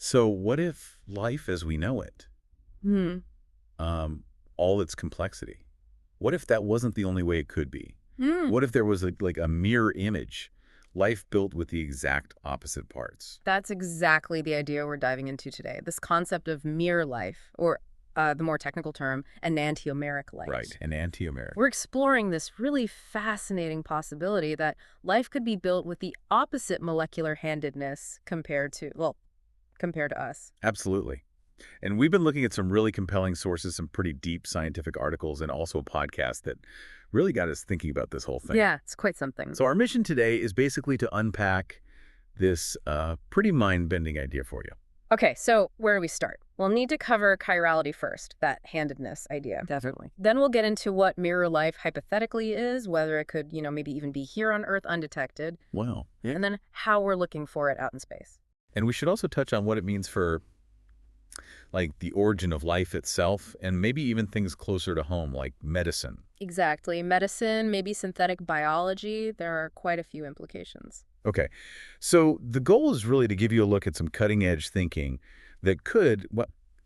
So what if life as we know it, Hmm. all its complexity, what if that wasn't the only way it could be? Hmm. What if there was like a mirror image, life built with the exact opposite parts? That's exactly the idea we're diving into today. This concept of mirror life, or the more technical term, enantiomeric life. Right, an enantiomeric. We're exploring this really fascinating possibility that life could be built with the opposite molecular handedness compared to us. Absolutely. And we've been looking at some really compelling sources, some pretty deep scientific articles, and also a podcast that really got us thinking about this whole thing. Yeah, it's quite something. So our mission today is basically to unpack this pretty mind-bending idea for you. Okay, so where do we start? We'll need to cover chirality first, that handedness idea. Definitely. Then we'll get into what mirror life hypothetically is, whether it could, maybe even be here on Earth undetected, Wow. Yeah. and then how we're looking for it out in space. And we should also touch on what it means for like the origin of life itself, and maybe even things closer to home, like medicine. Exactly. Medicine, maybe synthetic biology, there are quite a few implications. Okay, so the goal is really to give you a look at some cutting-edge thinking that could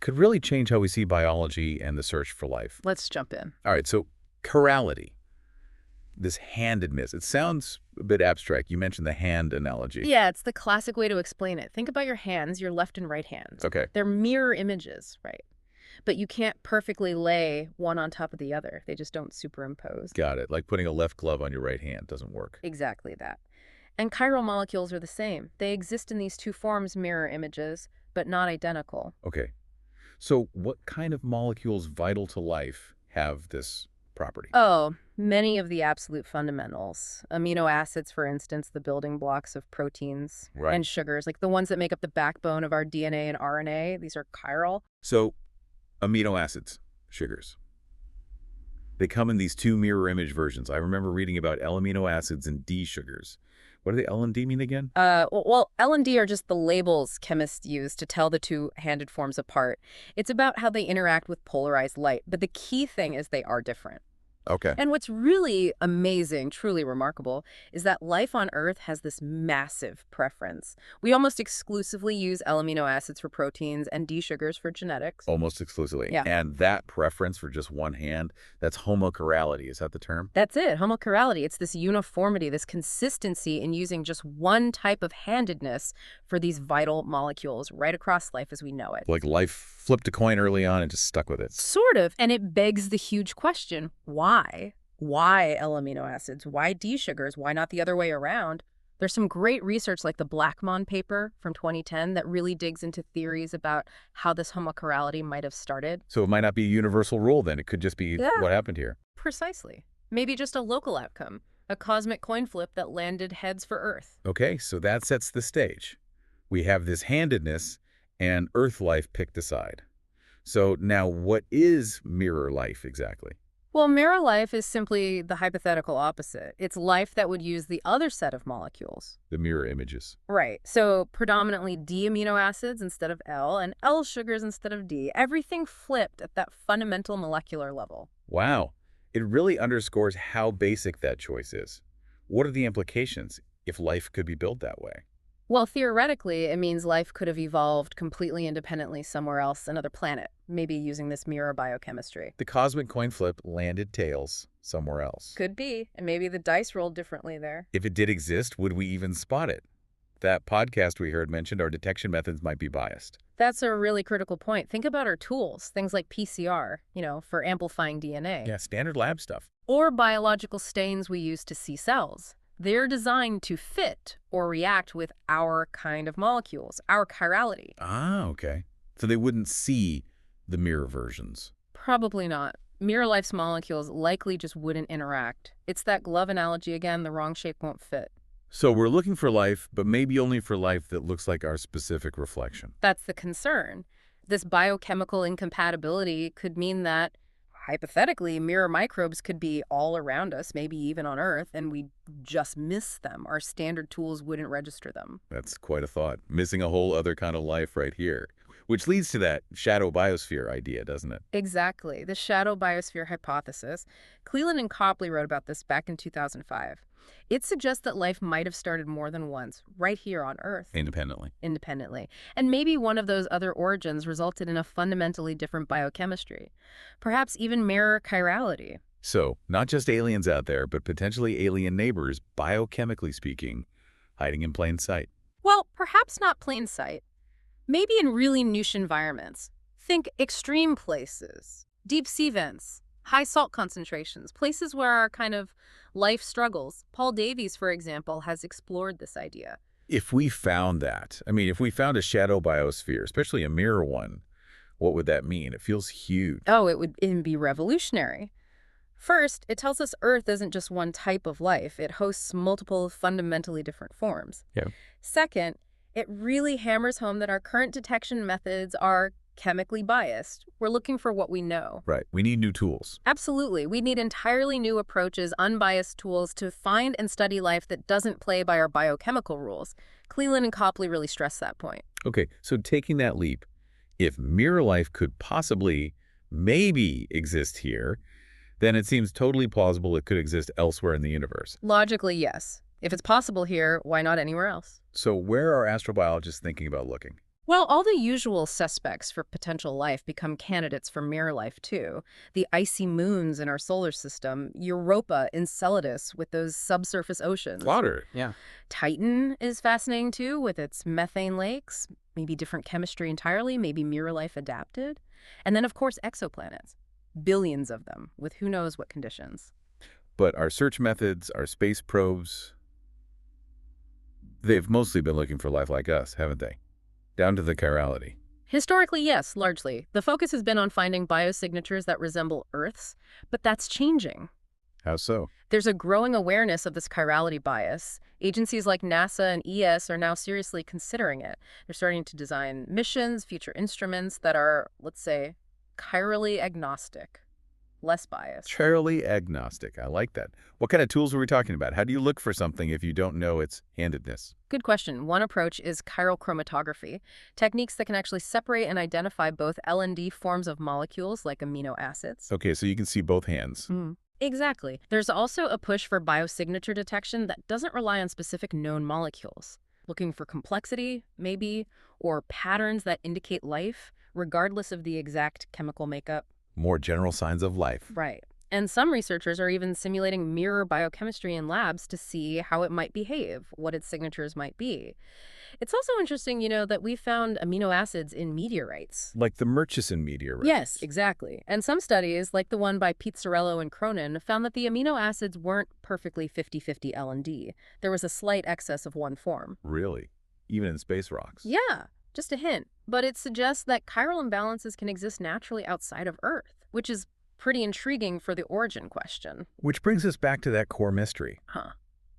really change how we see biology and the search for life. Let's jump in. All right, so chirality, this handedness. It sounds a bit abstract. You mentioned the hand analogy. Yeah, it's the classic way to explain it. Think about your hands, your left and right hands. Okay. They're mirror images, right? But you can't perfectly lay one on top of the other. They just don't superimpose. Got it. Like putting a left glove on your right hand doesn't work. Exactly that. And chiral molecules are the same. They exist in these two forms, mirror images, but not identical. Okay. So what kind of molecules vital to life have this property? Oh, many of the absolute fundamentals. Amino acids, for instance, the building blocks of proteins, Right. and sugars, like the ones that make up the backbone of our DNA and RNA. These are chiral. So amino acids, sugars. They come in these two mirror image versions. I remember reading about L-amino acids and D sugars. What do the L and D mean again? Well, L and D are just the labels chemists use to tell the two-handed forms apart. It's about how they interact with polarized light, but the key thing is they are different. Okay. And what's really amazing, truly remarkable, is that life on Earth has this massive preference. We almost exclusively use L-amino acids for proteins and D sugars for genetics. Almost exclusively. Yeah. And that preference for just one hand, that's homochirality. Is that the term? That's it, homochirality. It's this uniformity, this consistency in using just one type of handedness for these vital molecules right across life as we know it. Like life flipped a coin early on and just stuck with it. Sort of. And it begs the huge question, why? Why L-amino acids? Why D sugars? Why not the other way around? There's some great research like the Blackmon paper from 2010 that really digs into theories about how this homochirality might have started. So it might not be a universal rule then. It could just be what happened here. Precisely. Maybe just a local outcome, a cosmic coin flip that landed heads for Earth. Okay, so that sets the stage. We have this handedness and Earth life picked a side. So now what is mirror life exactly? Well, mirror life is simply the hypothetical opposite. It's life that would use the other set of molecules. The mirror images. Right. So predominantly D amino acids instead of L and L sugars instead of D. Everything flipped at that fundamental molecular level. Wow. It really underscores how basic that choice is. What are the implications if life could be built that way? Well, theoretically, it means life could have evolved completely independently somewhere else, another planet, maybe using this mirror biochemistry. The cosmic coin flip landed tails somewhere else. Could be, and maybe the dice rolled differently there. If it did exist, would we even spot it? That podcast we heard mentioned our detection methods might be biased. That's a really critical point. Think about our tools, things like PCR, for amplifying DNA. Yeah, standard lab stuff. Or biological stains we use to see cells. They're designed to fit or react with our kind of molecules, our chirality. Ah, okay. So they wouldn't see the mirror versions. Probably not. Mirror life's molecules likely just wouldn't interact. It's that glove analogy again, the wrong shape won't fit. So we're looking for life, but maybe only for life that looks like our specific reflection. That's the concern. This biochemical incompatibility could mean that, hypothetically, mirror microbes could be all around us, maybe even on Earth, and we just miss them. Our standard tools wouldn't register them. That's quite a thought. Missing a whole other kind of life right here. Which leads to that shadow biosphere idea, doesn't it? Exactly. The shadow biosphere hypothesis. Cleland and Copley wrote about this back in 2005. It suggests that life might have started more than once, right here on Earth, Independently. independently. And maybe one of those other origins resulted in a fundamentally different biochemistry. Perhaps even mirror chirality. So, not just aliens out there, but potentially alien neighbors, biochemically speaking, hiding in plain sight. Well, perhaps not plain sight. Maybe in really niche environments. Think extreme places, deep sea vents, high salt concentrations, places where our kind of life struggles. Paul Davies, for example, has explored this idea. If we found that, I mean, if we found a shadow biosphere, especially a mirror one, what would that mean? It feels huge. Oh, it would even be revolutionary. First, it tells us Earth isn't just one type of life. It hosts multiple fundamentally different forms. Yeah. Second, it really hammers home that our current detection methods are chemically biased. We're looking for what we know. Right. We need new tools. Absolutely. We need entirely new approaches, unbiased tools to find and study life that doesn't play by our biochemical rules. Cleland and Copley really stress that point. Okay, so taking that leap, if mirror life could possibly, maybe exist here, then it seems totally plausible it could exist elsewhere in the universe. Logically, yes. If it's possible here, why not anywhere else? So where are astrobiologists thinking about looking? Well, all the usual suspects for potential life become candidates for mirror life, too. The icy moons in our solar system, Europa, Enceladus, with those subsurface oceans. Water, yeah. Titan is fascinating, too, with its methane lakes, maybe different chemistry entirely, maybe mirror life adapted. And then, of course, exoplanets. Billions of them, with who knows what conditions. But our search methods, our space probes, they've mostly been looking for life like us, haven't they? Down to the chirality. Historically, yes, largely. The focus has been on finding biosignatures that resemble Earth's, but that's changing. How so? There's a growing awareness of this chirality bias. Agencies like NASA and ES are now seriously considering it. They're starting to design missions, future instruments that are, let's say, chirally agnostic, less biased. Chirally agnostic. I like that. What kind of tools are we talking about? How do you look for something if you don't know its handedness? Good question. One approach is chiral chromatography, techniques that can actually separate and identify both L and D forms of molecules like amino acids. Okay, so you can see both hands. Exactly. There's also a push for biosignature detection that doesn't rely on specific known molecules, looking for complexity, maybe, or patterns that indicate life, regardless of the exact chemical makeup. More general signs of life. Right. And some researchers are even simulating mirror biochemistry in labs to see how it might behave, what its signatures might be. It's also interesting, that we found amino acids in meteorites. Like the Murchison meteorites. Yes, exactly. And some studies, like the one by Pizzarello and Cronin, found that the amino acids weren't perfectly 50-50 L and D. There was a slight excess of one form. Really? Even in space rocks? Yeah, just a hint. But it suggests that chiral imbalances can exist naturally outside of Earth, which is pretty intriguing for the origin question. Which brings us back to that core mystery.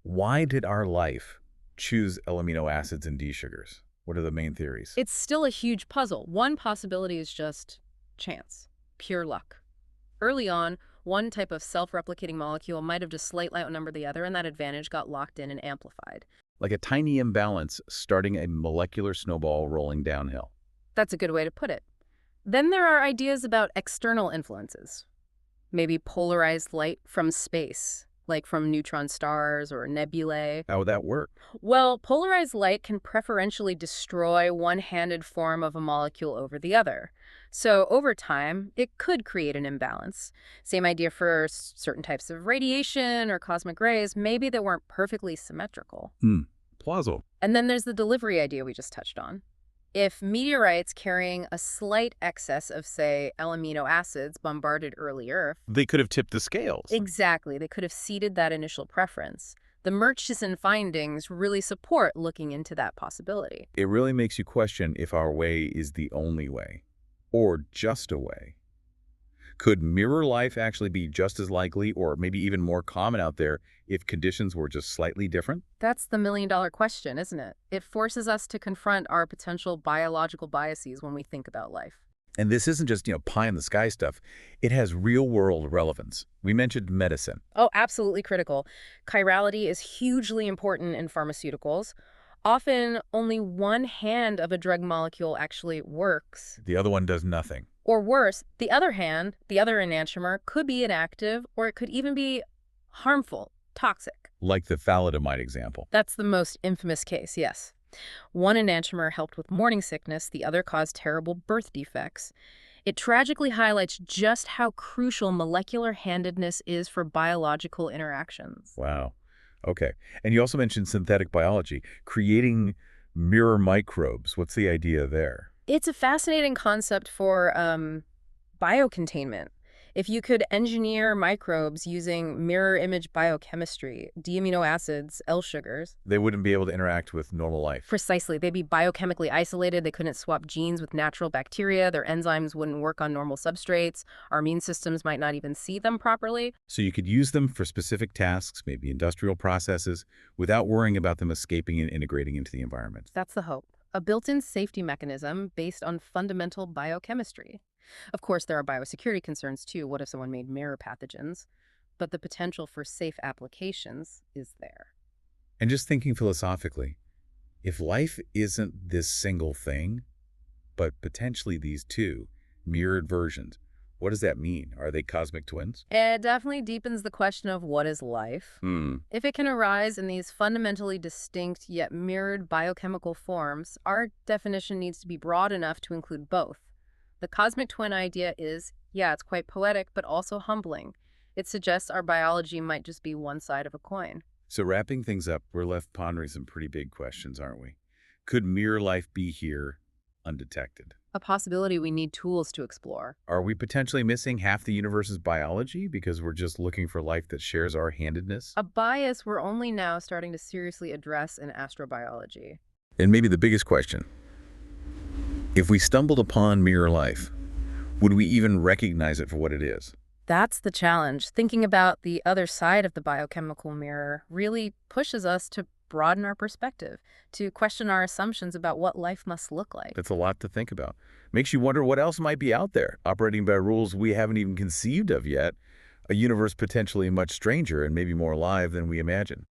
Why did our life choose L-amino acids and D sugars? What are the main theories? It's still a huge puzzle. One possibility is just chance, pure luck. Early on, one type of self-replicating molecule might have just slightly outnumbered the other, and that advantage got locked in and amplified. Like a tiny imbalance starting a molecular snowball rolling downhill. That's a good way to put it. Then there are ideas about external influences. Maybe polarized light from space, like from neutron stars or nebulae. How would that work? Well, polarized light can preferentially destroy one-handed form of a molecule over the other. So over time, it could create an imbalance. Same idea for certain types of radiation or cosmic rays, maybe they weren't perfectly symmetrical. Plausible. And then there's the delivery idea we just touched on. If meteorites carrying a slight excess of, say, L-amino acids bombarded early Earth... They could have tipped the scales. Exactly. They could have ceded that initial preference. The Murchison findings really support looking into that possibility. It really makes you question if our way is the only way, or just a way. Could mirror life actually be just as likely or maybe even more common out there if conditions were just slightly different? That's the million-dollar question, isn't it? It forces us to confront our potential biological biases when we think about life. And this isn't just, pie-in-the-sky stuff. It has real-world relevance. We mentioned medicine. Oh, absolutely critical. Chirality is hugely important in pharmaceuticals. Often, only one hand of a drug molecule actually works. The other one does nothing. Or worse, the other hand, the other enantiomer, could be inactive, or it could even be harmful, toxic. Like the thalidomide example. That's the most infamous case, yes. One enantiomer helped with morning sickness, the other caused terrible birth defects. It tragically highlights just how crucial molecular handedness is for biological interactions. Wow. Okay. And you also mentioned synthetic biology, creating mirror microbes. What's the idea there? It's a fascinating concept for biocontainment. If you could engineer microbes using mirror image biochemistry, D-amino acids, L-sugars, They wouldn't be able to interact with normal life. precisely, they'd be biochemically isolated, they couldn't swap genes with natural bacteria, their enzymes wouldn't work on normal substrates, our immune systems might not even see them properly. So you could use them for specific tasks, maybe industrial processes, without worrying about them escaping and integrating into the environment. That's the hope. A built-in safety mechanism based on fundamental biochemistry. Of course, there are biosecurity concerns too. What if someone made mirror pathogens? But the potential for safe applications is there. And just thinking philosophically, if life isn't this single thing, but potentially these two mirrored versions, what does that mean? Are they cosmic twins? It definitely deepens the question of what is life. If it can arise in these fundamentally distinct yet mirrored biochemical forms, our definition needs to be broad enough to include both. The cosmic twin idea is, yeah, it's quite poetic, but also humbling. It suggests our biology might just be one side of a coin. So wrapping things up, we're left pondering some pretty big questions, aren't we? Could mirror life be here undetected? A possibility we need tools to explore. Are we potentially missing half the universe's biology because we're just looking for life that shares our handedness? A bias we're only now starting to seriously address in astrobiology. And maybe the biggest question, if we stumbled upon mirror life, would we even recognize it for what it is? That's the challenge. Thinking about the other side of the biochemical mirror really pushes us to broaden our perspective, to question our assumptions about what life must look like. That's a lot to think about. Makes you wonder what else might be out there, operating by rules we haven't even conceived of yet, a universe potentially much stranger and maybe more alive than we imagine.